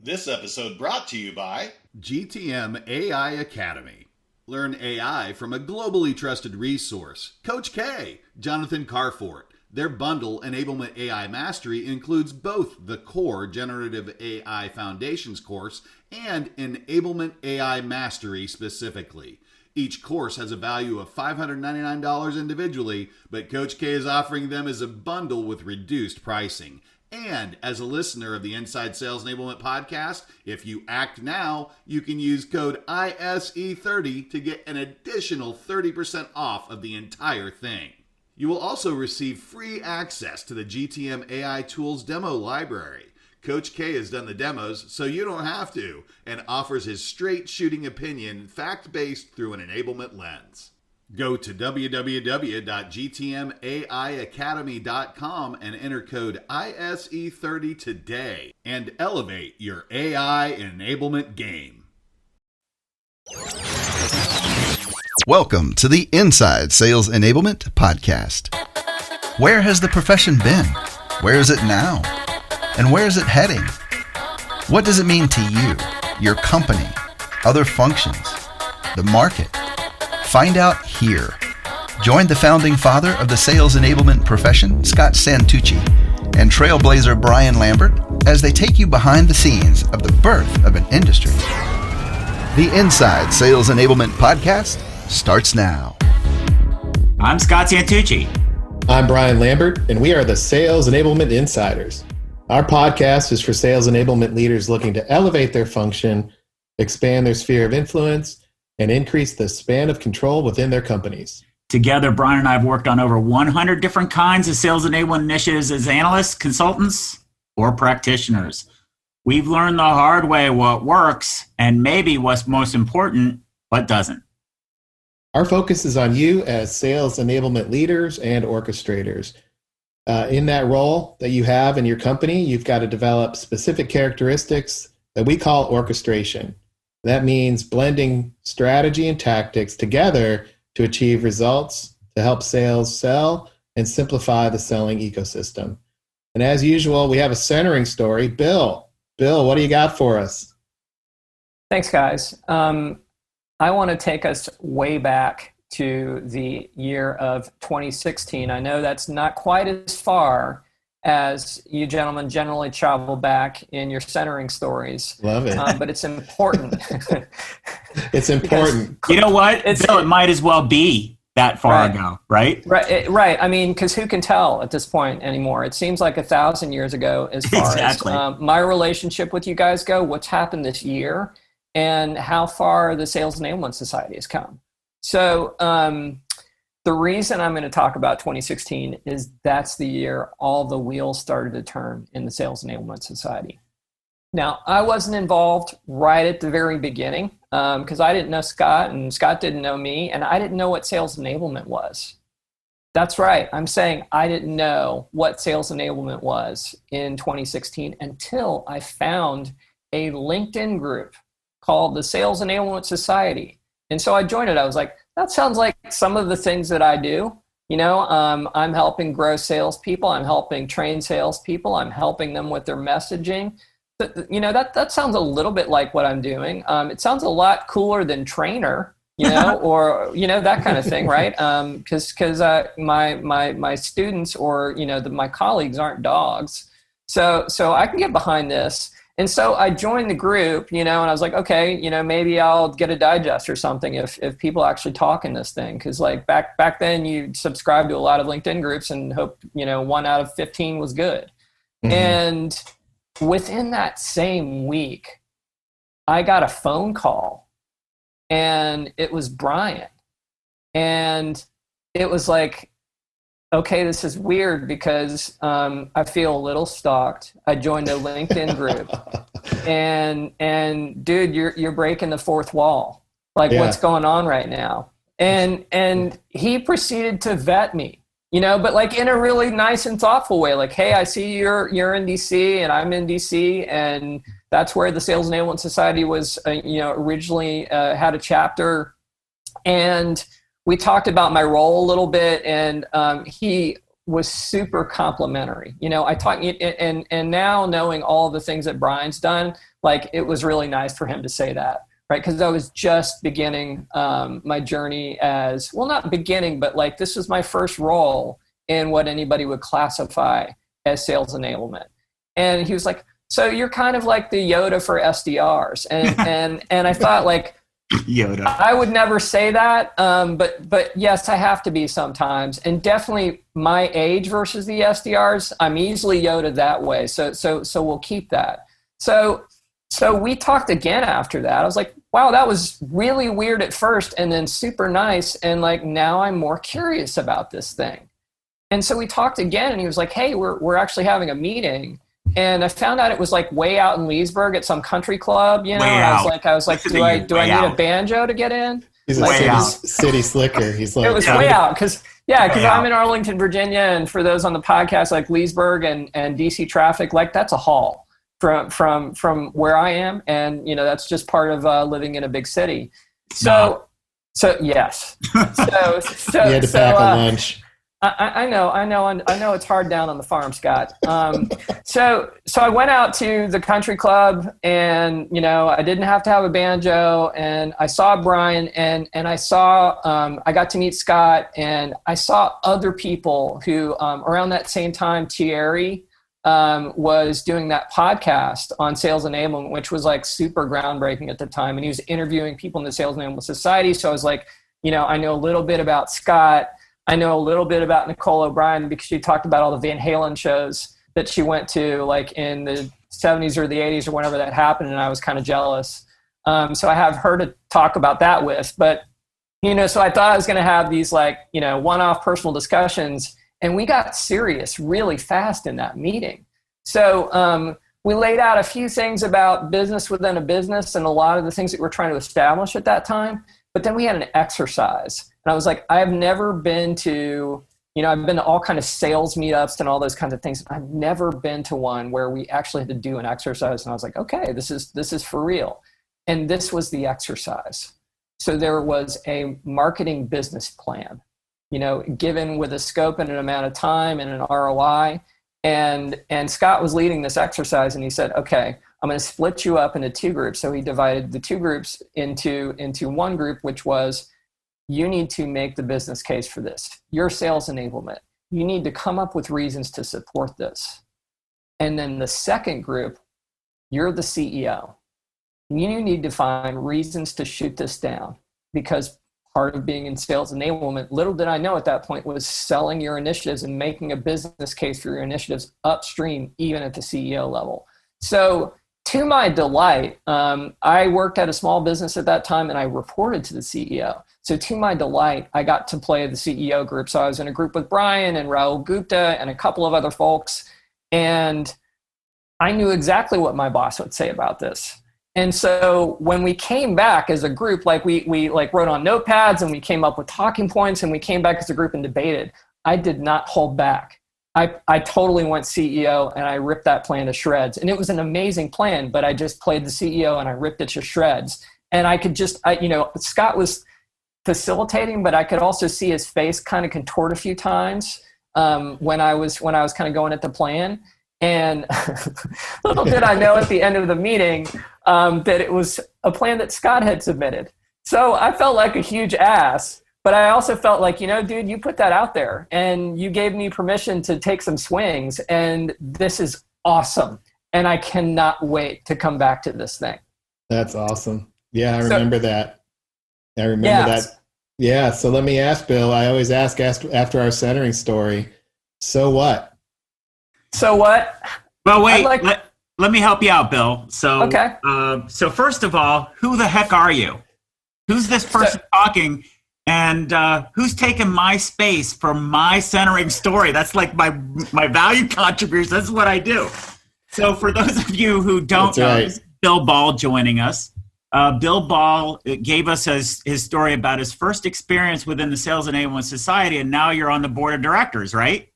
This episode brought to you by GTM AI Academy. Learn AI from a globally trusted resource. Coach K, Jonathan Carfort. Their bundle, Enablement AI Mastery, includes both the core Generative AI Foundations course and Enablement AI Mastery specifically. Each course has a value of $599 individually, but Coach K is offering them as a bundle with reduced pricing. And as a listener of the Inside Sales Enablement podcast, if you act now, you can use code ISE30 to get an additional 30% off of the entire thing. You will also receive free access to the GTM AI Tools demo library. Coach K has done the demos, so you don't have to, and offers his straight shooting opinion, fact-based through an enablement lens. Go to www.gtmaiacademy.com and enter code ISE30 today and elevate your AI enablement game. Welcome to the Inside Sales Enablement Podcast. Where has the profession been? Where is it now? And where is it heading? What does it mean to you, your company, other functions, the market? Find out here. Join the founding father of the sales enablement profession, Scott Santucci, and trailblazer Brian Lambert as they take you behind the scenes of the birth of an industry. The Inside Sales Enablement Podcast starts now. I'm Scott Santucci. I'm Brian Lambert, and we are the Sales Enablement Insiders. Our podcast is for sales enablement leaders looking to elevate their function, expand their sphere of influence, and increase the span of control within their companies. Together, Brian and I have worked on over 100 different kinds of sales enablement initiatives as analysts, consultants, or practitioners. We've learned the hard way what works, and maybe what's most important, what doesn't. Our focus is on you as sales enablement leaders and orchestrators. In that role that you have in your company, you've got to develop specific characteristics that we call orchestration. That means blending strategy and tactics together to achieve results, to help sales sell, and simplify the selling ecosystem. And as usual, we have a centering story. Bill, what do you got for us? Thanks, guys. I want to take us way back to the year of 2016. I know that's not quite as far as you gentlemen generally travel back in your centering stories. Love it. But it's important. It's important. You know what, Bill, it might as well be that far ago, right? Right. I mean, because who can tell at this point anymore? It seems like 1,000 years ago as far Exactly. as my relationship with you guys go, what's happened this year, and how far the Sales Enablement Society has come. So the reason I'm going to talk about 2016 is that's the year all the wheels started to turn in the Sales Enablement Society. Now, I wasn't involved right at the very beginning because I didn't know Scott and Scott didn't know me, and I didn't know what sales enablement was. That's right. I'm saying I didn't know what sales enablement was in 2016 until I found a LinkedIn group called the Sales Enablement Society. And so I joined it. I was like, that sounds like some of the things that I do. You know, I'm helping grow salespeople. I'm helping train salespeople. I'm helping them with their messaging. You know, that sounds a little bit like what I'm doing. It sounds a lot cooler than trainer, you know, or, you know, that kind of thing, right? Because my students or, you know, my colleagues aren't dogs. So I can get behind this. And so I joined the group, you know, and I was like, okay, you know, maybe I'll get a digest or something if people actually talk in this thing. Because like back then you subscribed to a lot of LinkedIn groups and hoped, you know, 1 out of 15 was good. Mm-hmm. And within that same week, I got a phone call and it was Brian. And it was like, okay, this is weird because I feel a little stalked. I joined a LinkedIn group, and dude, you're breaking the fourth wall. Like, what's going on right now? And he proceeded to vet me, you know, but like in a really nice and thoughtful way. Like, hey, I see you're in DC and I'm in DC, and that's where the Sales Enablement Society was, you know, originally had a chapter, and we talked about my role a little bit, and he was super complimentary. You know, I taught, and now knowing all the things that Brian's done, like it was really nice for him to say that, right? Because I was just beginning my journey as, well, not beginning, but like this was my first role in what anybody would classify as sales enablement. And he was like, so you're kind of like the Yoda for SDRs. And I thought, like, Yoda. I would never say that, but yes, I have to be sometimes, and definitely my age versus the SDRs, I'm easily Yoda that way. So we'll keep that. So we talked again after that. I was like, wow, that was really weird at first, and then super nice, and like now I'm more curious about this thing. And so we talked again, and he was like, hey, we're actually having a meeting. And I found out it was like way out in Leesburg at some country club, you know. I was like, do I need a banjo to get in? He's like, a city slicker. He's like, it was way out because I'm in Arlington, Virginia, and for those on the podcast, like Leesburg and DC traffic, like that's a haul from where I am, and you know that's just part of living in a big city. So yes, so you had to pack a lunch. I know it's hard down on the farm, Scott. So I went out to the country club, and you know I didn't have to have a banjo, and I saw Brian, and I saw I got to meet Scott, and I saw other people who around that same time Thierry was doing that podcast on sales enablement, which was like super groundbreaking at the time, and he was interviewing people in the Sales Enablement Society. So I was like, you know, I know a little bit about Scott. I know a little bit about Nicole O'Brien because she talked about all the Van Halen shows that she went to like in the 70s or the 80s or whenever that happened, and I was kind of jealous. So I have her to talk about that with. But, you know, so I thought I was going to have these like, you know, one-off personal discussions, and we got serious really fast in that meeting. So we laid out a few things about business within a business and a lot of the things that we're trying to establish at that time. But then we had an exercise. And I was like, I've never been to, you know, I've been to all kind of sales meetups and all those kinds of things. I've never been to one where we actually had to do an exercise. And I was like, okay, this is for real. And this was the exercise. So there was a marketing business plan, you know, given with a scope and an amount of time and an ROI. And Scott was leading this exercise, and he said, okay, I'm going to split you up into two groups. So he divided the two groups into one group, which was, you need to make the business case for this. Your sales enablement. You need to come up with reasons to support this. And then the second group, you're the CEO. You need to find reasons to shoot this down, because part of being in sales enablement, little did I know at that point, was selling your initiatives and making a business case for your initiatives upstream, even at the CEO level. So to my delight, I worked at a small business at that time, and I reported to the CEO. So to my delight, I got to play the CEO group. So I was in a group with Brian and Raul Gupta and a couple of other folks, and I knew exactly what my boss would say about this. And so when we came back as a group, like we like wrote on notepads, and we came up with talking points, and we came back as a group and debated. I did not hold back. I totally went CEO, and I ripped that plan to shreds. And it was an amazing plan, but I just played the CEO and I ripped it to shreds. And I could just, you know, Scott was facilitating, but I could also see his face kind of contort a few times when I was kind of going at the plan. And little did I know at the end of the meeting that it was a plan that Scott had submitted. So I felt like a huge ass, but I also felt like, you know, dude, you put that out there and you gave me permission to take some swings, and this is awesome. And I cannot wait to come back to this thing. That's awesome. Yeah, I remember that. I remember that. Yeah, so let me ask, Bill. I always ask after our centering story, so what? So what? Well, wait, let me help you out, Bill. So, okay. So first of all, who the heck are you? Who's this person talking? And who's taking my space for my centering story? That's like my value contribution. That's what I do. So for those of you who don't know, this is Bill Ball joining us. Bill Ball gave us his story about his first experience within the Sales Enablement Society, and now you're on the board of directors, right?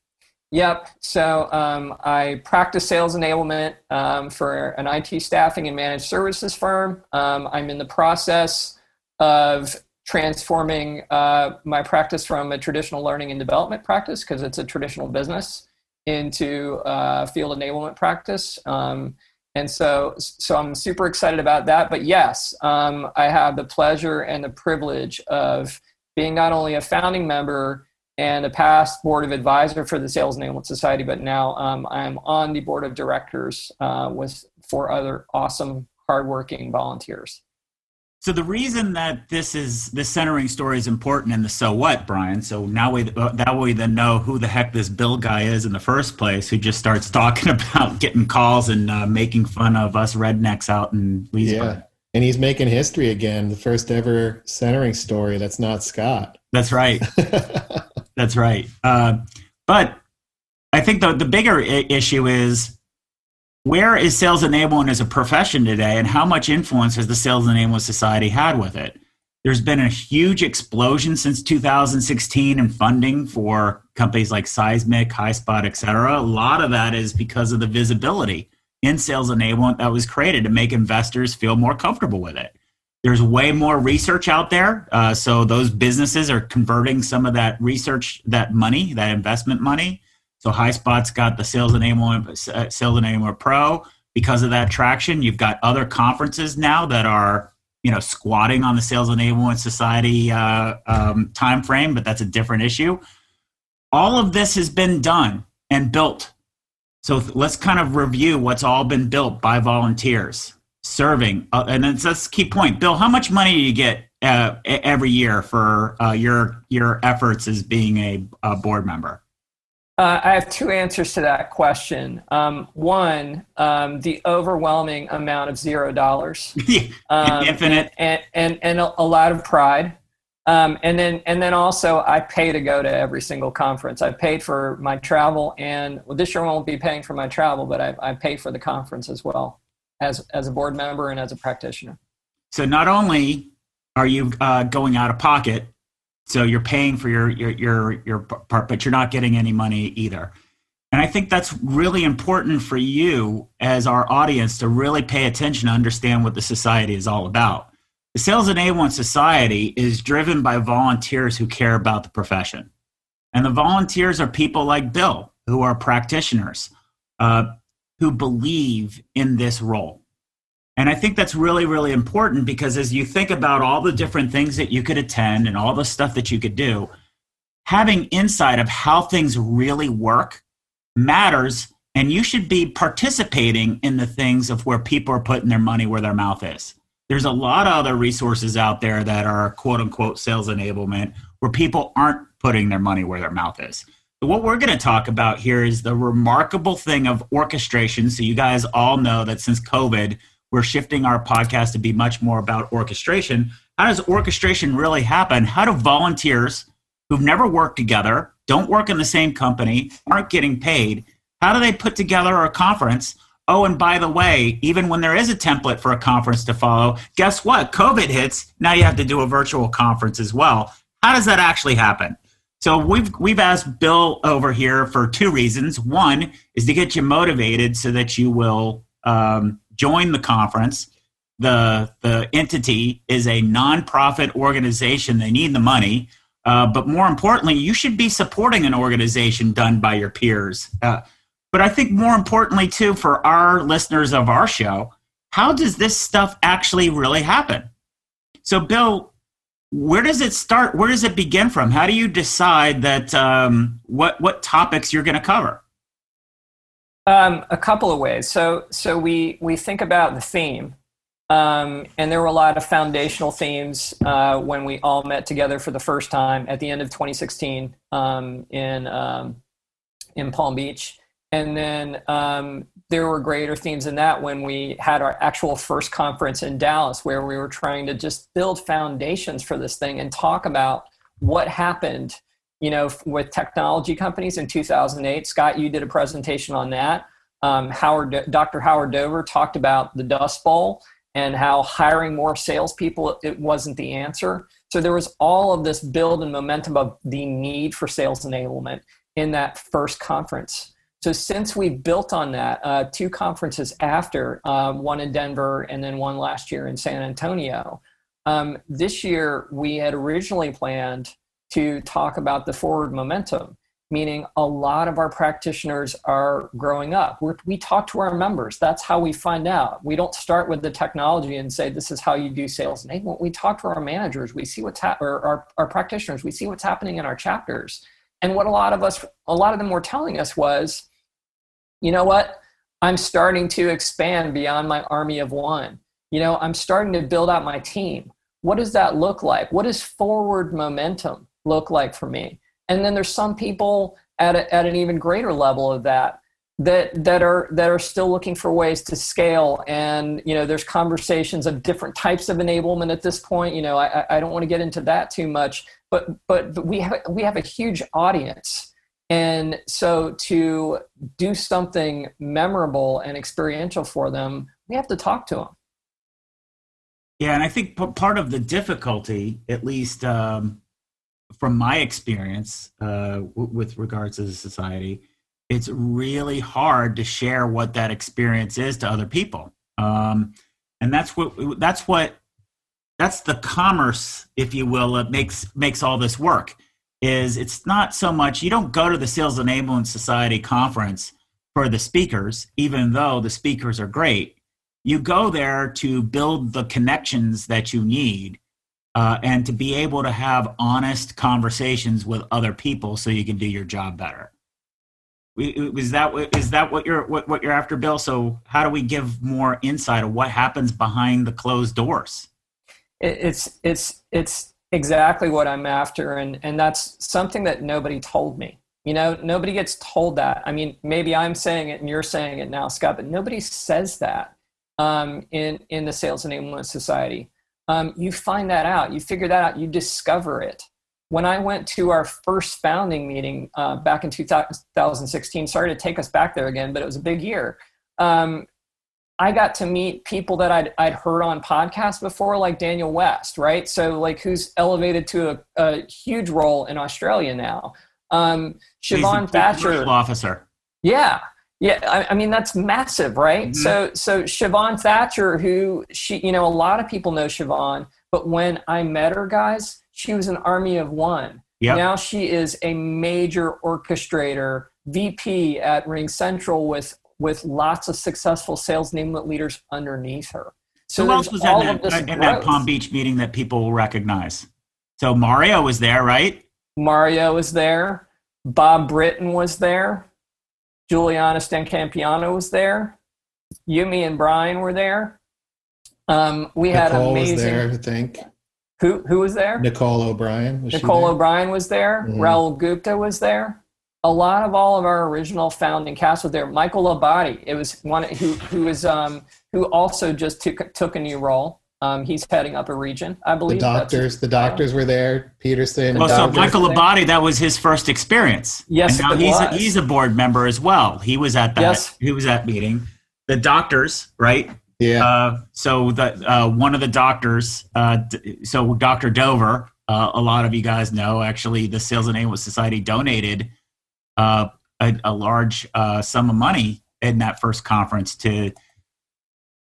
Yep. So I practice sales enablement for an IT staffing and managed services firm. I'm in the process of transforming my practice from a traditional learning and development practice, because it's a traditional business, into field enablement practice. And so I'm super excited about that. But yes, I have the pleasure and the privilege of being not only a founding member and a past board of advisor for the Sales Enablement Society, but now I'm on the board of directors with 4 other awesome, hardworking volunteers. So the reason that this centering story is important in the so what, Brian, so now that we then know who the heck this Bill guy is in the first place, who just starts talking about getting calls and making fun of us rednecks out in Leesburg. Yeah, and he's making history again, the first ever centering story that's not Scott. That's right. That's right. But I think the bigger issue is, where is sales enablement as a profession today, and how much influence has the Sales Enablement Society had with it? There's been a huge explosion since 2016 in funding for companies like Seismic, HighSpot, et cetera. A lot of that is because of the visibility in sales enablement that was created to make investors feel more comfortable with it. There's way more research out there. So those businesses are converting some of that research, that money, that investment money. So HighSpot's got the Sales Enablement Pro. Because of that traction, you've got other conferences now that are, squatting on the Sales Enablement Society time frame, but that's a different issue. All of this has been done and built. So let's kind of review what's all been built by volunteers serving. And that's the key point. Bill, how much money do you get every year for your efforts as being a board member? I have 2 answers to that question. One, the overwhelming amount of $0, infinite, and a lot of pride. And then also, I pay to go to every single conference. I paid for my travel, and this year I won't be paying for my travel, but I pay for the conference as well as a board member and as a practitioner. So not only are you going out of pocket, so you're paying for your part, but you're not getting any money either. And I think that's really important for you as our audience to really pay attention to understand what the society is all about. The Sales Enablement Society is driven by volunteers who care about the profession. And the volunteers are people like Bill, who are practitioners, who believe in this role. And I think that's really, really important, because as you think about all the different things that you could attend and all the stuff that you could do, having insight of how things really work matters, and you should be participating in the things of where people are putting their money where their mouth is. There's a lot of other resources out there that are quote unquote sales enablement where people aren't putting their money where their mouth is. But what we're going to talk about here is the remarkable thing of orchestration. So you guys all know that since COVID, we're shifting our podcast to be much more about orchestration. How does orchestration really happen? How do volunteers who've never worked together, don't work in the same company, aren't getting paid, how do they put together a conference? Oh, and by the way, even when there is a template for a conference to follow, guess what? COVID hits. Now you have to do a virtual conference as well. How does that actually happen? So we've asked Bill over here for 2 reasons. One is to get you motivated so that you will join the conference. The entity is a nonprofit organization. They need the money. But more importantly, you should be supporting an organization done by your peers. But I think more importantly, too, for our listeners of our show, how does this stuff actually really happen? So, Bill, where does it start? Where does it begin from? How do you decide that what topics you're going to cover? A couple of ways. So we think about the theme, and there were a lot of foundational themes when we all met together for the first time at the end of 2016 in Palm Beach. And then there were greater themes in that when we had our actual first conference in Dallas, where we were trying to just build foundations for this thing and talk about what happened, with technology companies in 2008. Scott, you did a presentation on that. Dr. Howard Dover talked about the Dust Bowl and how hiring more salespeople, it wasn't the answer. So there was all of this build and momentum of the need for sales enablement in that first conference. So since we built on that, 2 conferences after, one in Denver and then one last year in San Antonio, This year, we had originally planned to talk about the forward momentum, meaning a lot of our practitioners are growing up. We talk to our members. That's how we find out. We don't start with the technology and say, this is how you do sales enablement. We talk to our managers. We see what's our practitioners. We see what's happening in our chapters. And what a lot of them were telling us was, you know what? I'm starting to expand beyond my army of one. I'm starting to build out my team. What does that look like? What does forward momentum look like for me? And then there's some people at an even greater level of that are still looking for ways to scale. And there's conversations of different types of enablement at this point. I don't want to get into that too much, but we have a huge audience. And so to do something memorable and experiential for them, we have to talk to them. Yeah, and I think part of the difficulty, at least from my experience with regards to the society, it's really hard to share what that experience is to other people. And that's the commerce, if you will, that makes all this work. It's not so much, you don't go to the Sales Enablement Society conference for the speakers, even though the speakers are great. You go there to build the connections that you need and to be able to have honest conversations with other people so you can do your job better. Is that what you're after, Bill? So how do we give more insight of what happens behind the closed doors? It's exactly what I'm after, and that's something that nobody told me. Nobody gets told that. I mean, maybe I'm saying it and you're saying it now, Scott, but nobody says that in the Sales Enablement Society. You find that out, you figure that out, you discover it. When I went to our first founding meeting back in 2016, sorry to take us back there again, but it was a big year. I got to meet people that I'd heard on podcasts before, like Daniel West, right? So who's elevated to a huge role in Australia now. Siobhan Thatcher. Officer. Yeah. I mean, that's massive, right? Mm-hmm. So Siobhan Thatcher, a lot of people know Siobhan, but when I met her, guys, she was an army of one. Yep. Now she is a major orchestrator, VP at Ring Central with lots of successful sales enablement leaders underneath her. So who else was in that Palm Beach meeting that people will recognize? So Mario was there, right? Mario was there. Bob Britton was there. Juliana Stancampiano was there. Yumi and Brian were there. We had Nicole amazing. Was there, I think. Who was there? Nicole O'Brien. Nicole O'Brien was there. Mm-hmm. Raul Gupta was there. A lot of all of our original founding cast was there. Michael Labate, it was one who also just took a new role. He's heading up a region, I believe. The doctors were there. Peterson. Well, so Michael Labate, that was his first experience. Yes, and now he's a board member as well. He was at that. Yes. He was at meeting. The doctors, right? Yeah. So one of the doctors, so Dr. Dover, a lot of you guys know, actually, the Sales Enablement Society donated a large sum of money in that first conference to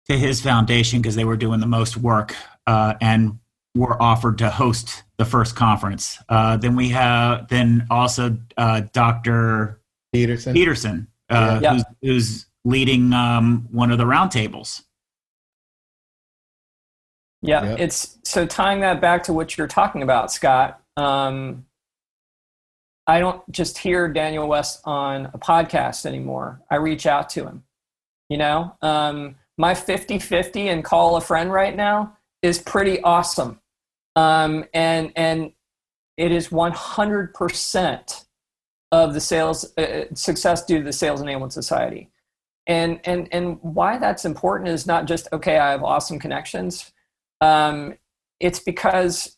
his foundation because they were doing the most work and were offered to host the first conference. Then also Dr. Peterson, who's leading one of the roundtables. Yeah, yep. It's so tying that back to what you're talking about, Scott. I don't just hear Daniel West on a podcast anymore. I reach out to him. My 50-50 and call a friend right now is pretty awesome. And it is 100% of the sales success due to the Sales Enablement Society. And why that's important is not just, okay, I have awesome connections. It's because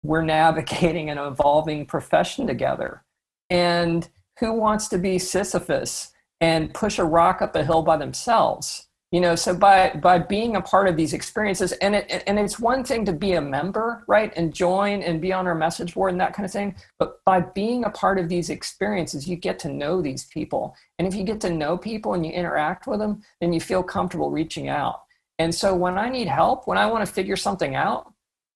we're navigating an evolving profession together. And who wants to be Sisyphus and push a rock up a hill by themselves? So by being a part of these experiences, and it's one thing to be a member, right, and join and be on our message board and that kind of thing, but by being a part of these experiences, you get to know these people. And if you get to know people and you interact with them, then you feel comfortable reaching out. And so when I need help, when I want to figure something out,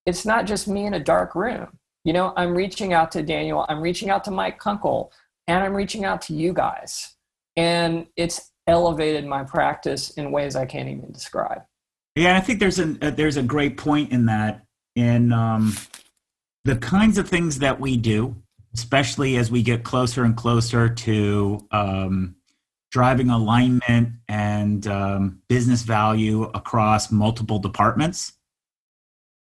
it's not just me in a dark room. I'm reaching out to Daniel, I'm reaching out to Mike Kunkel, and I'm reaching out to you guys. And it's elevated my practice in ways I can't even describe. Yeah, I think there's a great point in that, in the kinds of things that we do, especially as we get closer and closer to driving alignment and business value across multiple departments.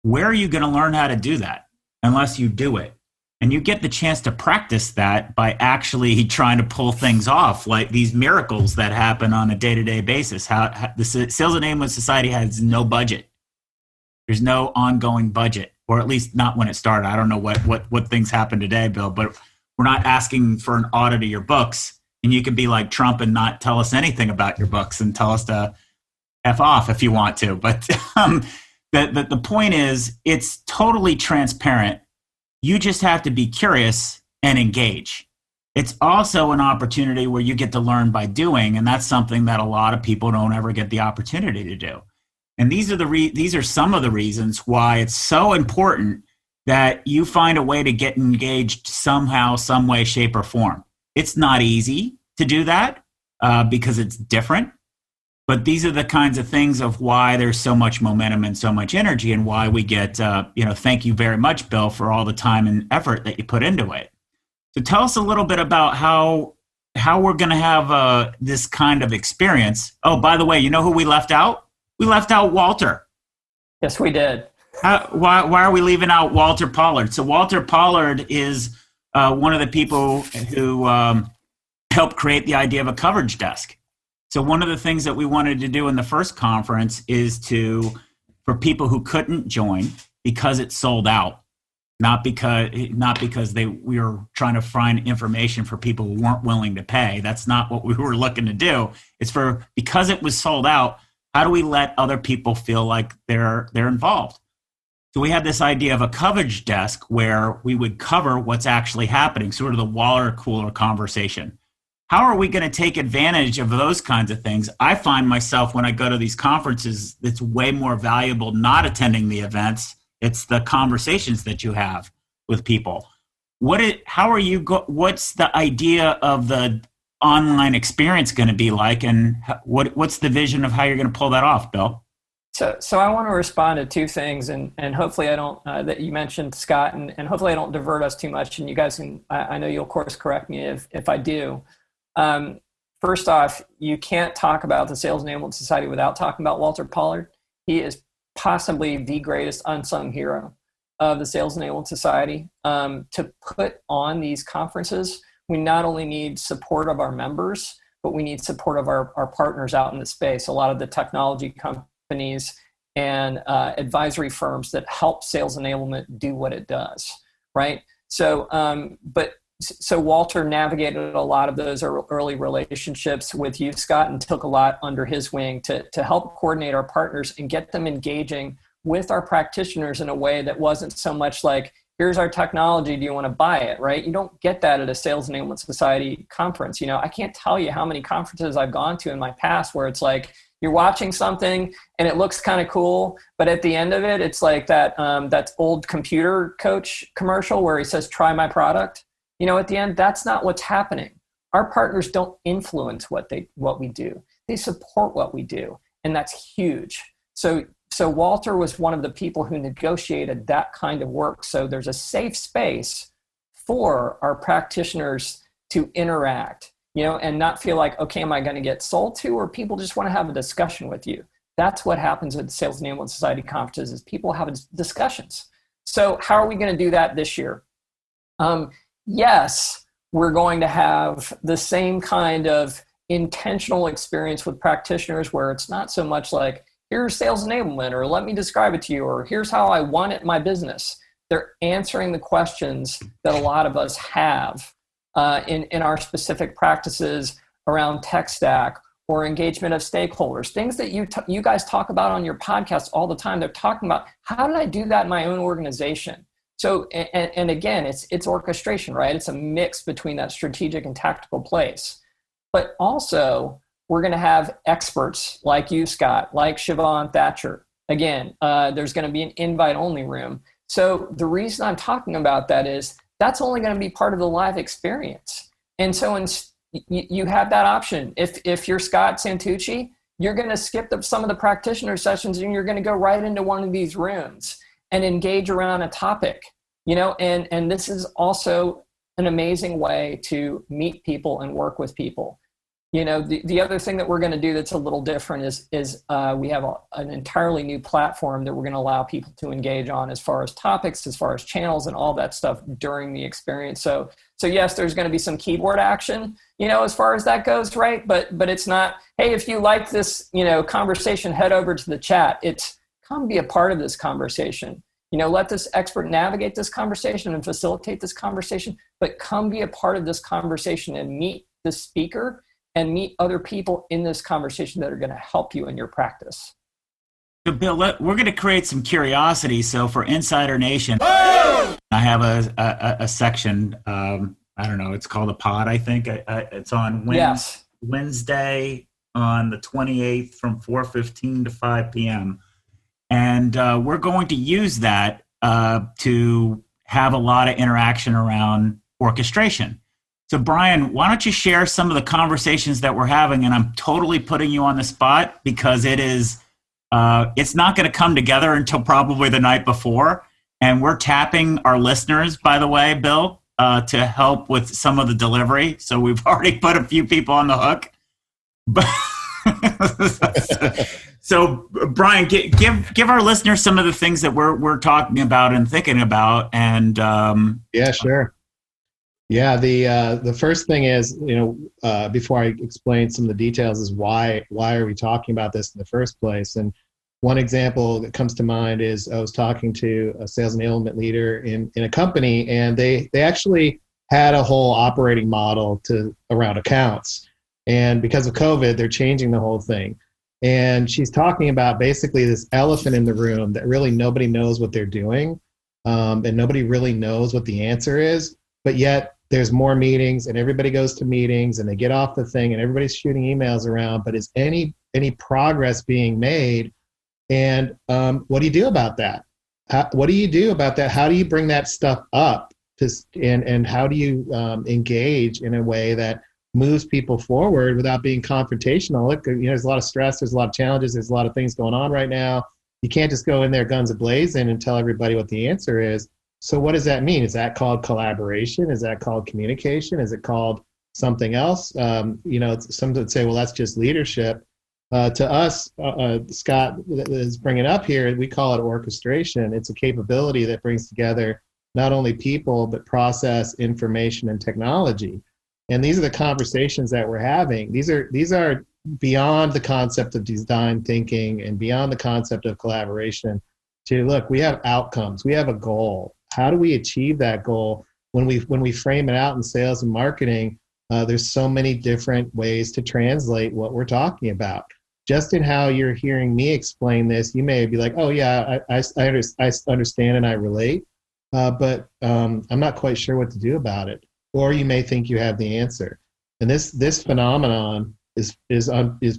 Where are you going to learn how to do that unless you do it? And you get the chance to practice that by actually trying to pull things off, like these miracles that happen on a day-to-day basis. How the Sales Enablement Society has no budget. There's no ongoing budget, or at least not when it started. I don't know what things happen today, Bill, but we're not asking for an audit of your books. And you can be like Trump and not tell us anything about your books and tell us to F off if you want to. But the point is, it's totally transparent. You just have to be curious and engage. It's also an opportunity where you get to learn by doing, and that's something that a lot of people don't ever get the opportunity to do. And these are some of the reasons why it's so important that you find a way to get engaged somehow, some way, shape, or form. It's not easy to do that because it's different. But these are the kinds of things of why there's so much momentum and so much energy, and why we get, thank you very much, Bill, for all the time and effort that you put into it. So tell us a little bit about how we're going to have this kind of experience. Oh, by the way, you know who we left out? We left out Walter. Yes, we did. Why are we leaving out Walter Pollard? So Walter Pollard is one of the people who helped create the idea of a coverage desk. So one of the things that we wanted to do in the first conference is for people who couldn't join because it sold out, not because we were trying to find information for people who weren't willing to pay. That's not what we were looking to do. It's because it was sold out, how do we let other people feel like they're involved? So we had this idea of a coverage desk where we would cover what's actually happening, sort of the water cooler conversation. How are we going to take advantage of those kinds of things? I find myself when I go to these conferences, it's way more valuable not attending the events. It's the conversations that you have with people. What's the idea of the online experience going to be like, and what's the vision of how you're going to pull that off, Bill? So I want to respond to two things, and hopefully I don't, that you mentioned, Scott, and hopefully I don't divert us too much, and you guys I know you'll course correct me if I do. First off, you can't talk about the Sales Enablement Society without talking about Walter Pollard. He is possibly the greatest unsung hero of the Sales Enablement Society. To put on these conferences, we not only need support of our members, but we need support of our partners out in the space. A lot of the technology companies and advisory firms that help sales enablement do what it does, right? So Walter navigated a lot of those early relationships with you, Scott, and took a lot under his wing to help coordinate our partners and get them engaging with our practitioners in a way that wasn't so much like, here's our technology, do you want to buy it, right? You don't get that at a Sales Enablement Society conference. I can't tell you how many conferences I've gone to in my past where it's like, you're watching something and it looks kind of cool, but at the end of it, it's like that old computer coach commercial where he says, try my product. At the end, that's not what's happening. Our partners don't influence what we do. They support what we do, and that's huge. So Walter was one of the people who negotiated that kind of work. So there's a safe space for our practitioners to interact, and not feel like, okay, am I going to get sold to, or people just want to have a discussion with you? That's what happens at the Sales Enablement Society conferences, is people have discussions. So how are we going to do that this year? Yes, we're going to have the same kind of intentional experience with practitioners where it's not so much like, here's sales enablement, or let me describe it to you, or here's how I want it in my business. They're answering the questions that a lot of us have in our specific practices around tech stack or engagement of stakeholders, things that you guys talk about on your podcast all the time. They're talking about, how did I do that in my own organization? So, and again, it's orchestration, right? It's a mix between that strategic and tactical place. But also, we're going to have experts like you, Scott, like Siobhan Thatcher. Again, there's going to be an invite-only room. So the reason I'm talking about that is that's only going to be part of the live experience. And so you have that option. If you're Scott Santucci, you're going to skip some of the practitioner sessions and you're going to go right into one of these rooms and engage around a topic, and this is also an amazing way to meet people and work with people. The other thing that we're going to do that's a little different is we have an entirely new platform that we're going to allow people to engage on as far as topics, as far as channels and all that stuff during the experience. So yes, there's going to be some keyboard action, as far as that goes, right? But it's not, hey, if you like this, conversation, head over to the chat. It's come be a part of this conversation. Let this expert navigate this conversation and facilitate this conversation, but come be a part of this conversation and meet the speaker and meet other people in this conversation that are going to help you in your practice. So Bill, we're going to create some curiosity. So for Insider Nation, I have a section, I don't know, it's called a pod, I think. It's on Wednesday on the 28th from 4:15 to 5 p.m. And we're going to use that to have a lot of interaction around orchestration. So Brian, why don't you share some of the conversations that we're having? And I'm totally putting you on the spot because it's not going to come together until probably the night before. And we're tapping our listeners, by the way, Bill, to help with some of the delivery. So we've already put a few people on the hook. But so Brian, give our listeners some of the things that we're talking about and thinking about. And yeah, sure. Yeah, the first thing is, before I explain some of the details, is why are we talking about this in the first place? And one example that comes to mind is I was talking to a sales enablement leader in a company, and they actually had a whole operating model around accounts. And because of COVID, they're changing the whole thing. And she's talking about basically this elephant in the room that really nobody knows what they're doing, and nobody really knows what the answer is, but yet there's more meetings and everybody goes to meetings and they get off the thing and everybody's shooting emails around, but is any progress being made? And what do you do about that? What do you do about that? How do you bring that stuff up and how do you engage in a way that moves people forward without being confrontational? Look, there's a lot of stress, there's a lot of challenges, there's a lot of things going on right now. You can't just go in there guns a-blazing and tell everybody what the answer is. So what does that mean? Is that called collaboration? Is that called communication? Is it called something else? Some would say, well, that's just leadership. To us, Scott is bringing up here, we call it orchestration. It's a capability that brings together not only people, but process, information, and technology. And these are the conversations that we're having. These are beyond the concept of design thinking and beyond the concept of collaboration. Look, we have outcomes. We have a goal. How do we achieve that goal? When we frame it out in sales and marketing, there's so many different ways to translate what we're talking about. Just in how you're hearing me explain this, you may be like, oh yeah, I understand and I relate, but I'm not quite sure what to do about it. Or you may think you have the answer. And this phenomenon is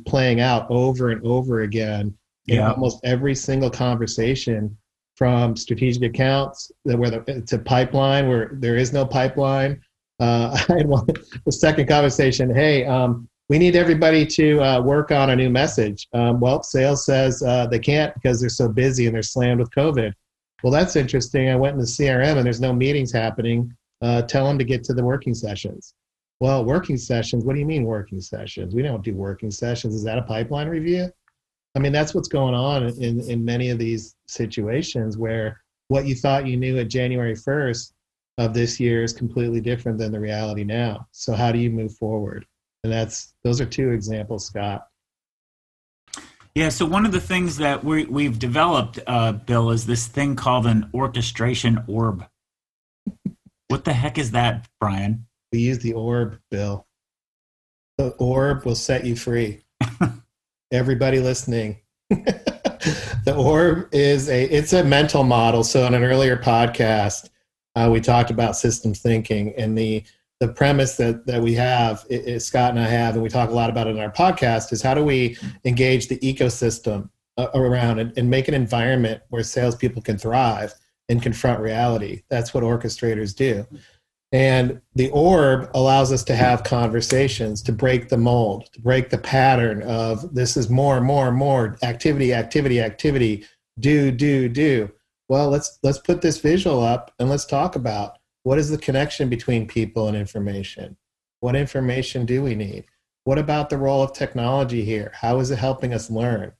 playing out over and over again in almost every single conversation, from strategic accounts to pipeline where there is no pipeline. I had the second conversation, hey, we need everybody to work on a new message. Well, sales says they can't because they're so busy and they're slammed with COVID. Well, that's interesting. I went in the CRM and there's no meetings happening. Tell them to get to the working sessions. Well, working sessions, what do you mean working sessions? We don't do working sessions. Is that a pipeline review? I mean, that's what's going on in many of these situations where what you thought you knew at January 1st of this year is completely different than the reality now. So how do you move forward? And those are two examples, Scott. Yeah, so one of the things that we've developed, Bill, is this thing called an orchestration orb. What the heck is that, Brian? We use the orb, Bill. The orb will set you free. Everybody listening. The orb it's a mental model. So in an earlier podcast, we talked about systems thinking, and the premise that we have, Scott and I have, and we talk a lot about it in our podcast, is how do we engage the ecosystem around it and make an environment where salespeople can thrive. and confront reality. That's what orchestrators do. And the orb allows us to have conversations, to break the mold, to break the pattern of this is more, activity, do. Well, let's put this visual up and let's talk about what is the connection between people and information. What information do we need? What about the role of technology here? How is it helping us learn?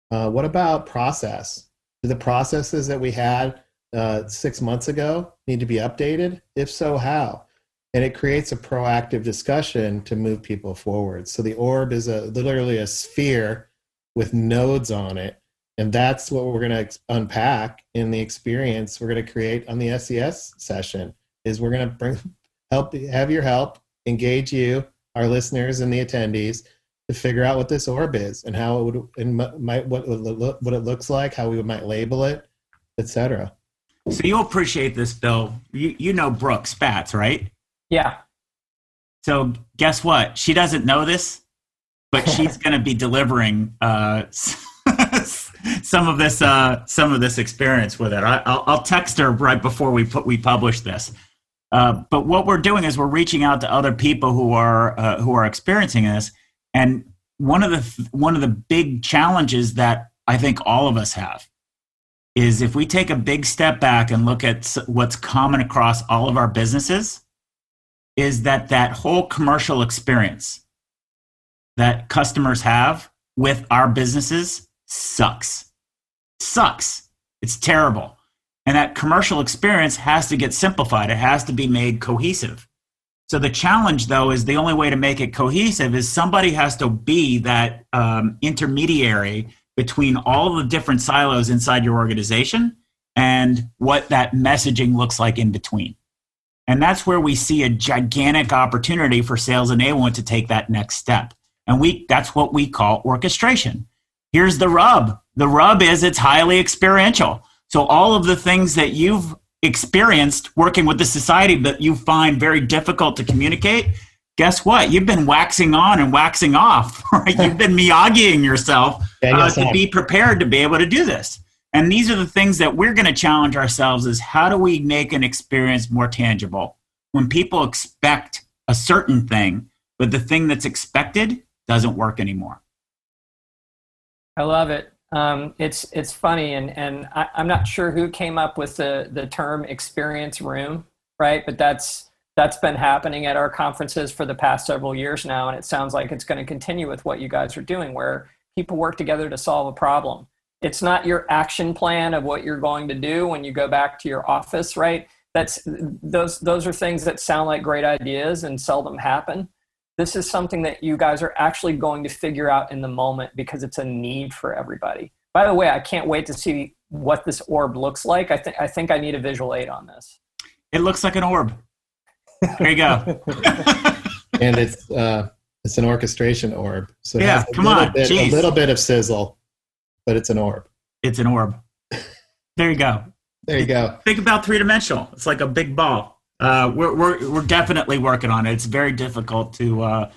What about process? Do the processes that we had 6 months ago need to be updated? If so, how? And it creates a proactive discussion to move people forward. So the orb is literally a sphere with nodes on it. And that's what we're going to unpack in the experience we're going to create on the SES session. Is we're going to have your help, engage you, our listeners and the attendees, to figure out what this orb is and how it would, and what it looks like, how we might label it, etc. So you'll appreciate this, Bill. You know Brooke Spatz, right? Yeah. So guess what? She doesn't know this, but she's going to be delivering some of this experience with it. I'll text her right before we publish this. But what we're doing is we're reaching out to other people who are experiencing this. And one of the big challenges that I think all of us have is if we take a big step back and look at what's common across all of our businesses, is that whole commercial experience that customers have with our businesses sucks. It's terrible. And that commercial experience has to get simplified. It has to be made cohesive. So the challenge, though, is the only way to make it cohesive is somebody has to be that intermediary between all the different silos inside your organization and what that messaging looks like in between. And that's where we see a gigantic opportunity for sales enablement to take that next step. And that's what we call orchestration. Here's the rub. The rub is it's highly experiential. So all of the things that you've experienced working with the society that you find very difficult to communicate, guess what? You've been waxing on and waxing off, right? You've been Miyagiing yourself to be prepared to be able to do this. And these are the things that we're going to challenge ourselves is how do we make an experience more tangible? When people expect a certain thing, but the thing that's expected doesn't work anymore. I love it. It's funny, and I'm not sure who came up with the term experience room, right? But that's been happening at our conferences for the past several years now, and it sounds like it's going to continue with what you guys are doing, where people work together to solve a problem. It's not your action plan of what you're going to do when you go back to your office, right? Those are things that sound like great ideas and seldom happen. This is something that you guys are actually going to figure out in the moment because it's a need for everybody. By the way, I can't wait to see what this orb looks like. I think I need a visual aid on this. It looks like an orb. There you go. And it's an orchestration orb. So yeah, come on. A little bit of sizzle, but it's an orb. It's an orb. There you go. There you go. Think about three-dimensional. It's like a big ball. We're definitely working on it. It's very difficult to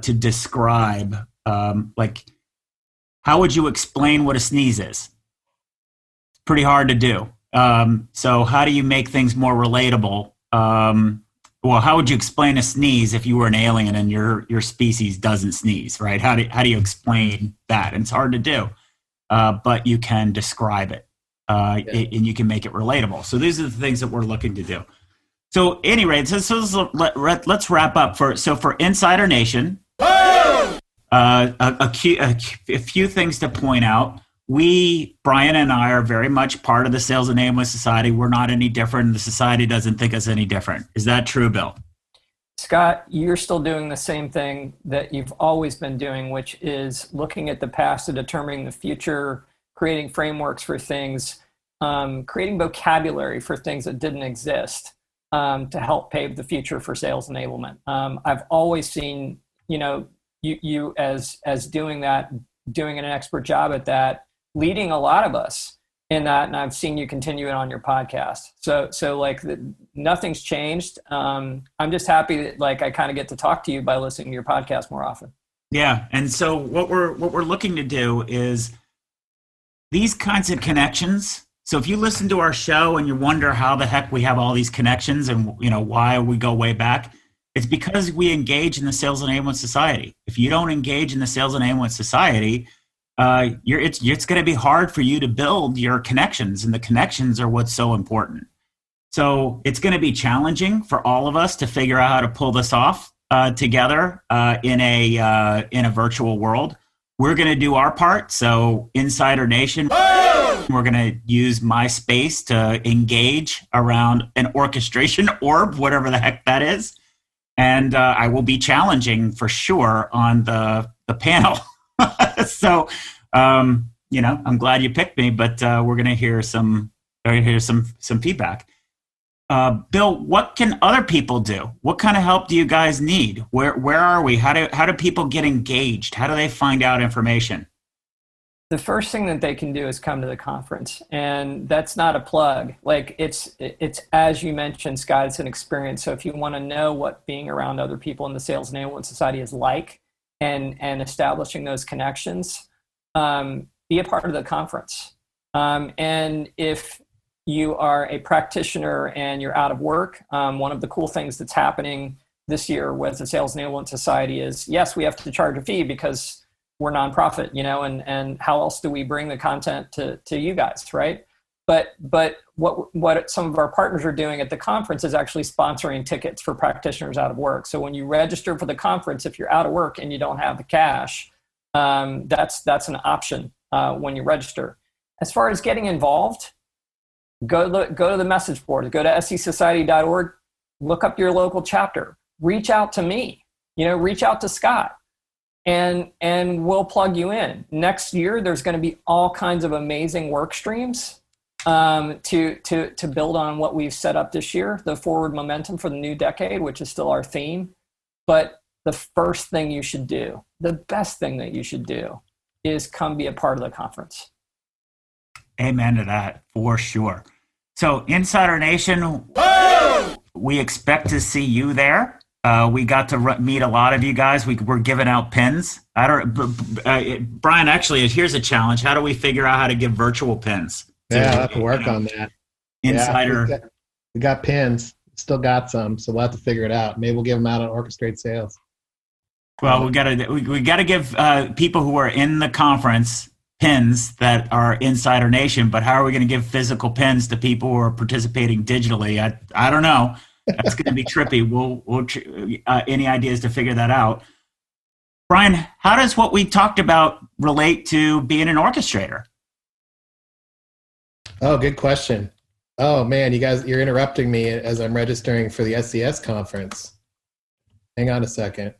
describe. Like, how would you explain what a sneeze is? It's pretty hard to do. So how do you make things more relatable? Well, how would you explain a sneeze if you were an alien and your species doesn't sneeze, right? How do you explain that? And it's hard to do, but you can describe it, and you can make it relatable. So these are the things that we're looking to do. So anyway, let's wrap up. For Insider Nation, a few things to point out. Brian and I are very much part of the Sales Enablement Society. We're not any different. The society doesn't think us any different. Is that true, Bill? Scott, you're still doing the same thing that you've always been doing, which is looking at the past and determining the future, creating frameworks for things, creating vocabulary for things that didn't exist. To help pave the future for sales enablement. I've always seen, you as doing that, doing an expert job at that, leading a lot of us in that, and I've seen you continue it on your podcast. So like nothing's changed. I'm just happy that I kind of get to talk to you by listening to your podcast more often. Yeah, and so what we're looking to do is these kinds of connections So if you listen to our show and you wonder how the heck we have all these connections and why we go way back, it's because we engage in the Sales Enablement Society. If you don't engage in the Sales Enablement Society, it's going to be hard for you to build your connections, and the connections are what's so important. So it's going to be challenging for all of us to figure out how to pull this off together in a virtual world. We're going to do our part. So Insider Nation, we're going to use my space to engage around an orchestration orb, whatever the heck that is. And I will be challenging for sure on the panel. So, I'm glad you picked me, but we're going to hear some feedback. Bill, what can other people do? What kind of help do you guys need? Where are we? How do people get engaged? How do they find out information? The first thing that they can do is come to the conference, and that's not a plug. Like it's as you mentioned, Scott, it's an experience. So if you want to know what being around other people in the Sales Enablement Society is like, and establishing those connections, be a part of the conference. And if you are a practitioner and you're out of work, one of the cool things that's happening this year with the Sales Enablement Society is, yes, we have to charge a fee because we're nonprofit, and how else do we bring the content to you guys, right? But what some of our partners are doing at the conference is actually sponsoring tickets for practitioners out of work. So when you register for the conference, if you're out of work and you don't have the cash, that's an option when you register. As far as getting involved, go to the message board, go to sesociety.org, look up your local chapter, reach out to me, reach out to Scott, and we'll plug you in. Next year, there's going to be all kinds of amazing work streams to build on what we've set up this year, the forward momentum for the new decade, which is still our theme. But the first thing you should do, the best thing that you should do, is come be a part of the conference. Amen to that, for sure. So Insider Nation, we expect to see you there. We got to meet a lot of you guys. We're giving out pins. Brian, actually, here's a challenge. How do we figure out how to give virtual pins? Yeah, I'll have to work on that. Insider. Yeah, we got pins. Still got some, so we'll have to figure it out. Maybe we'll give them out on Orchestrate Sales. Well, we gotta give people who are in the conference pins that are Insider Nation, but how are we going to give physical pins to people who are participating digitally? I don't know. That's going to be trippy. We'll any ideas to figure that out? Brian, how does what we talked about relate to being an orchestrator? Oh, good question. Oh man, you're interrupting me as I'm registering for the SES conference. Hang on a second.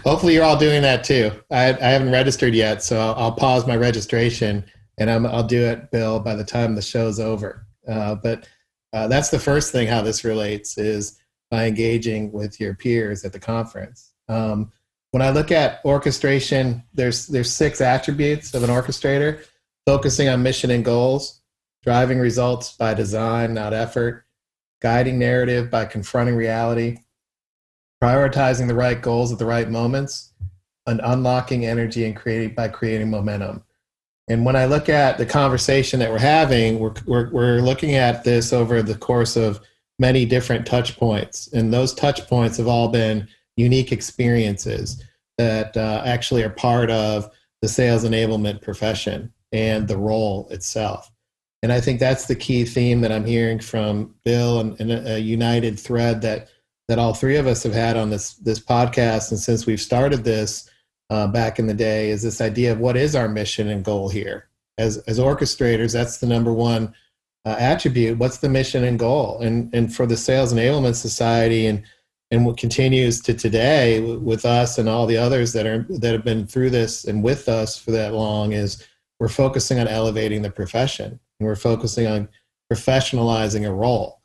Hopefully you're all doing that too. I haven't registered yet, so I'll pause my registration and I'll do it, Bill, by the time the show's over. But that's the first thing how this relates is by engaging with your peers at the conference. When I look at orchestration, there's 6 attributes of an orchestrator: focusing on mission and goals, driving results by design, not effort, guiding narrative by confronting reality, prioritizing the right goals at the right moments, and unlocking energy and creating momentum. And when I look at the conversation that we're having, we're looking at this over the course of many different touch points. And those touch points have all been unique experiences that actually are part of the sales enablement profession and the role itself. And I think that's the key theme that I'm hearing from Bill, and a united thread that all 3 of us have had on this podcast. And since we've started this back in the day, is this idea of what is our mission and goal here? As orchestrators, that's the number one attribute. What's the mission and goal? And for the Sales Enablement Society and what continues to today with us and all the others that have been through this and with us for that long, is we're focusing on elevating the profession, and we're focusing on professionalizing a role.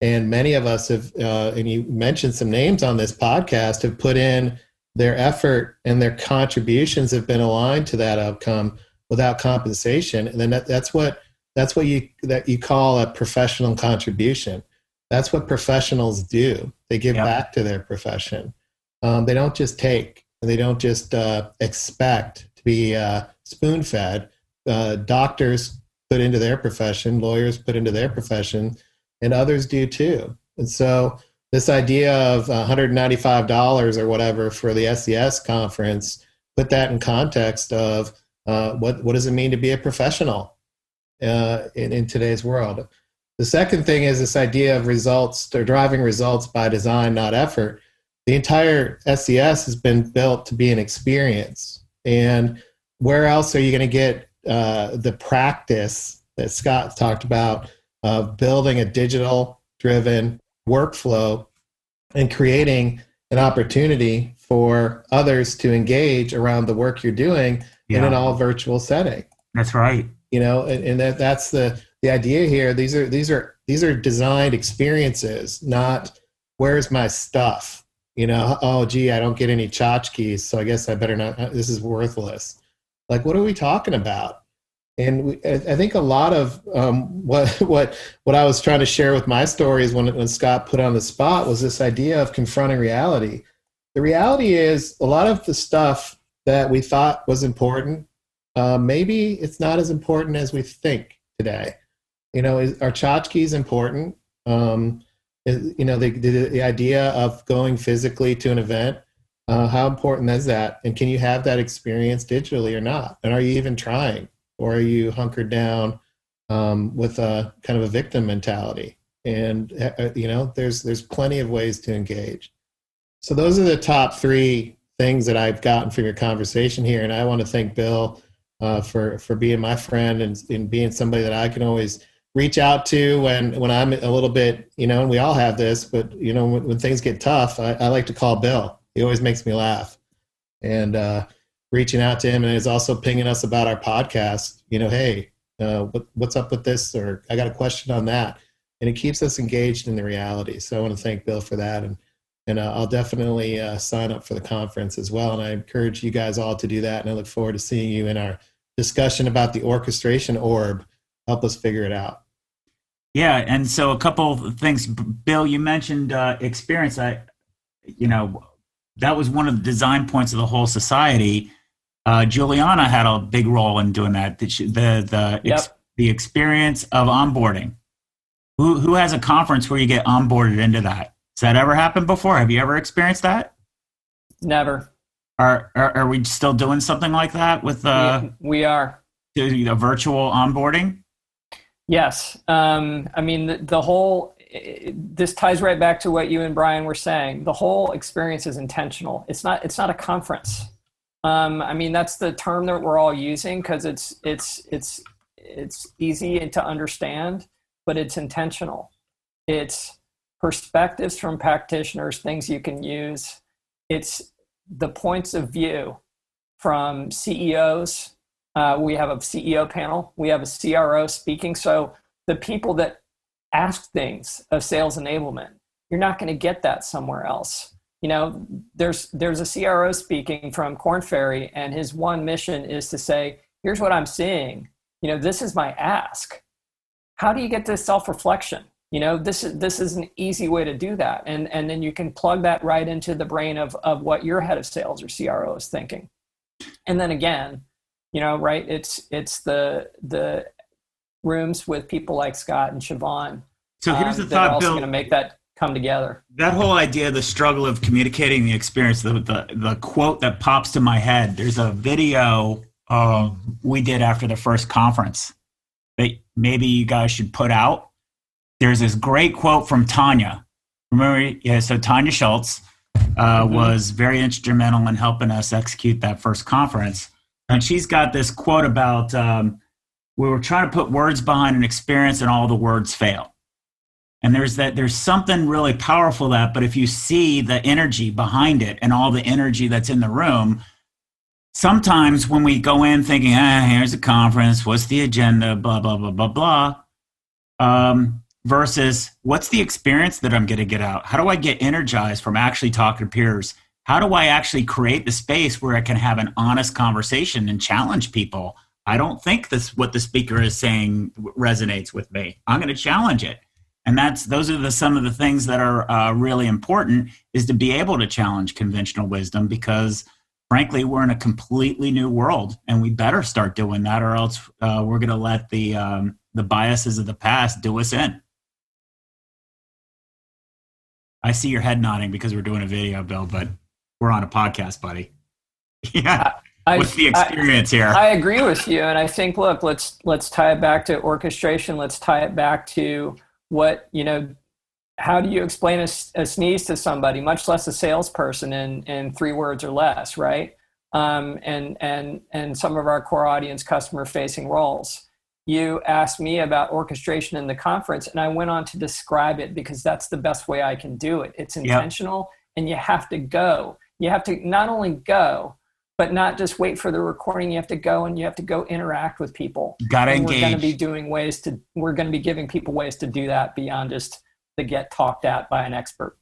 And many of us have, and you mentioned some names on this podcast, have put in their effort, and their contributions have been aligned to that outcome without compensation. And then that's what you call a professional contribution. That's what professionals do. They give back to their profession. They don't just take. They don't just expect to be spoon-fed. Doctors put into their profession, lawyers put into their profession, and others do too. And so this idea of $195 or whatever for the SES conference, put that in context of what does it mean to be a professional in today's world. The second thing is this idea of results, or driving results by design, not effort. The entire SES has been built to be an experience. And where else are you going to get the practice that Scott talked about of building a digital-driven workflow and creating an opportunity for others to engage around the work you're doing in an all virtual setting? That's right. And that's the idea here. These are designed experiences, not where's my stuff. Oh, gee, I don't get any tchotchkes, so I guess I better not. This is worthless. Like, what are we talking about? And I think a lot of what I was trying to share with my stories when Scott put on the spot was this idea of confronting reality. The reality is a lot of the stuff that we thought was important, maybe it's not as important as we think today. Are tchotchkes important? The idea of going physically to an event, how important is that? And can you have that experience digitally or not? And are you even trying? Or are you hunkered down with a kind of a victim mentality? And, there's plenty of ways to engage. So those are the top three things that I've gotten from your conversation here. And I want to thank Bill for being my friend and being somebody that I can always reach out to when I'm a little bit, and we all have this, but, when things get tough, I like to call Bill. He always makes me laugh. And reaching out to him, and he's also pinging us about our podcast, hey, what's up with this? Or I got a question on that. And it keeps us engaged in the reality. So I want to thank Bill for that. And I'll definitely sign up for the conference as well. And I encourage you guys all to do that. And I look forward to seeing you in our discussion about the orchestration orb. Help us figure it out. Yeah, and so a couple of things. Bill, you mentioned experience. That was one of the design points of the whole society. Juliana had a big role in doing that. The experience of onboarding. Who has a conference where you get onboarded into that? Has that ever happened before? Have you ever experienced that? Never. Are we still doing something like that with we are a virtual onboarding? Yes. The whole, this ties right back to what you and Brian were saying. The whole experience is intentional. It's not a conference. That's the term that we're all using because it's easy to understand, but it's intentional. It's perspectives from practitioners, things you can use. It's the points of view from CEOs. We have a CEO panel. We have a CRO speaking. So the people that ask things of sales enablement, you're not going to get that somewhere else. There's a CRO speaking from Korn Ferry, and his one mission is to say, here's what I'm seeing. This is my ask. How do you get this self-reflection? This is an easy way to do that. And then you can plug that right into the brain of what your head of sales or CRO is thinking. And then again, right, it's the rooms with people like Scott and Siobhan. So here's the that are thought, also Bill. going to make that come together. That whole idea, the struggle of communicating the experience, the quote that pops to my head. There's a video we did after the first conference that maybe you guys should put out. There's this great quote from Tanya. Remember, so Tanya Schultz was very instrumental in helping us execute that first conference. And she's got this quote about, we were trying to put words behind an experience and all the words fail. And there's something really powerful that, but if you see the energy behind it and all the energy that's in the room, sometimes when we go in thinking, here's a conference, what's the agenda, blah, blah, blah, blah, blah, versus what's the experience that I'm going to get out? How do I get energized from actually talking to peers? How do I actually create the space where I can have an honest conversation and challenge people? I don't think what the speaker is saying resonates with me. I'm going to challenge it. And those are some of the things that are really important, is to be able to challenge conventional wisdom, because frankly, we're in a completely new world, and we better start doing that, or else we're going to let the biases of the past do us in. I see your head nodding because we're doing a video, Bill, but we're on a podcast, buddy. Yeah. What's the experience here? I agree with you. And I think, look, let's tie it back to orchestration. Let's tie it back to what, how do you explain a sneeze to somebody, much less a salesperson in 3 words or less, right? And some of our core audience customer facing roles. You asked me about orchestration in the conference, and I went on to describe it because that's the best way I can do it. It's intentional, and you have to go. You have to not only go, but not just wait for the recording. You have to go, and you have to go interact with people. Got to engage. We're going to be giving people ways to do that beyond just to get talked at by an expert.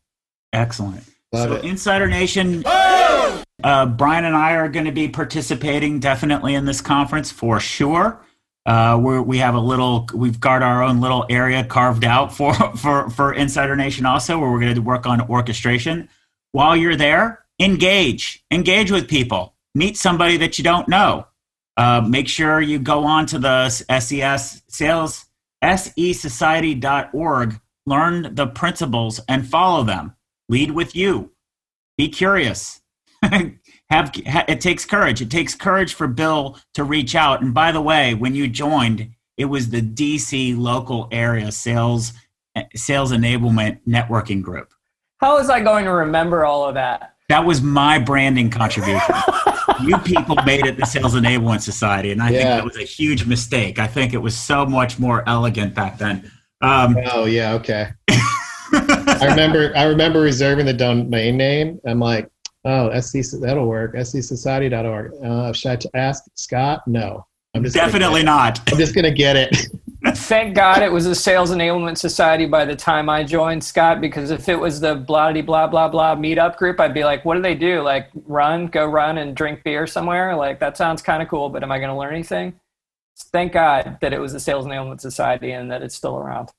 Excellent. Love it. Insider Nation, Brian and I are going to be participating definitely in this conference for sure. We've got our own little area carved out for Insider Nation also, where we're going to work on orchestration. While you're there, engage with people, meet somebody that you don't know. Make sure you go on to the SES Sales, SESociety.org, learn the principles and follow them. Lead with you. Be curious. It takes courage. It takes courage for Bill to reach out. And by the way, when you joined, it was the DC local area sales enablement networking group. How was I going to remember all of that? That was my branding contribution. You people made it the Sales Enablement Society, and I think that was a huge mistake. I think it was so much more elegant back then. Oh yeah, okay. I remember reserving the domain name. I'm like, oh, SC, that'll work. SCSociety.org. Should I ask Scott? No. I'm just definitely not. I'm just going to get it. Thank God it was a Sales Enablement Society by the time I joined, Scott, because if it was the blah blah blah blah meetup group, I'd be like, what do they do? Like go run and drink beer somewhere? Like, that sounds kind of cool, but am I going to learn anything? Thank God that it was a Sales Enablement Society and that it's still around.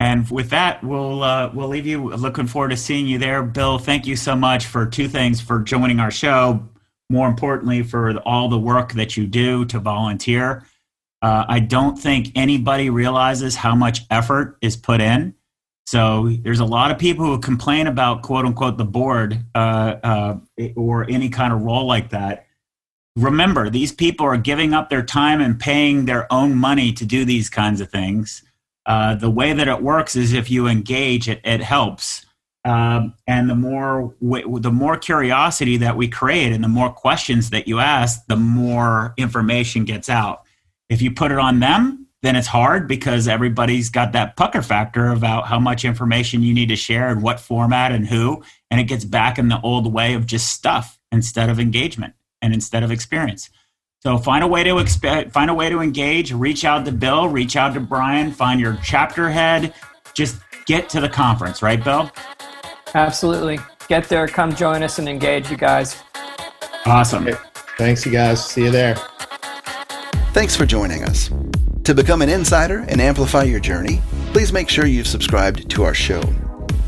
And with that, we'll leave you. Looking forward to seeing you there. Bill, thank you so much for 2 things: for joining our show, more importantly, for all the work that you do to volunteer. I don't think anybody realizes how much effort is put in. So there's a lot of people who complain about, quote unquote, the board or any kind of role like that. Remember, these people are giving up their time and paying their own money to do these kinds of things. The way that it works is if you engage, it helps. And the more curiosity that we create and the more questions that you ask, the more information gets out. If you put it on them, then it's hard because everybody's got that pucker factor about how much information you need to share and what format and who, and it gets back in the old way of just stuff instead of engagement and instead of experience. So find a way to engage, reach out to Bill, reach out to Brian, find your chapter head, just get to the conference, right, Bill? Absolutely. Get there, come join us and engage, you guys. Awesome. Okay. Thanks, you guys. See you there. Thanks for joining us. To become an insider and amplify your journey, please make sure you've subscribed to our show.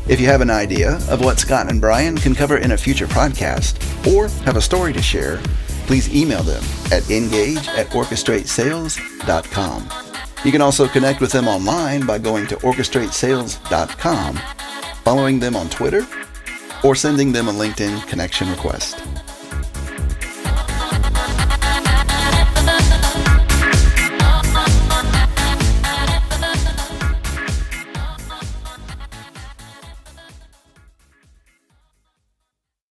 If you have an idea of what Scott and Brian can cover in a future podcast or have a story to share, please email them at engage@orchestratesales.com. You can also connect with them online by going to orchestratesales.com, following them on Twitter, or sending them a LinkedIn connection request.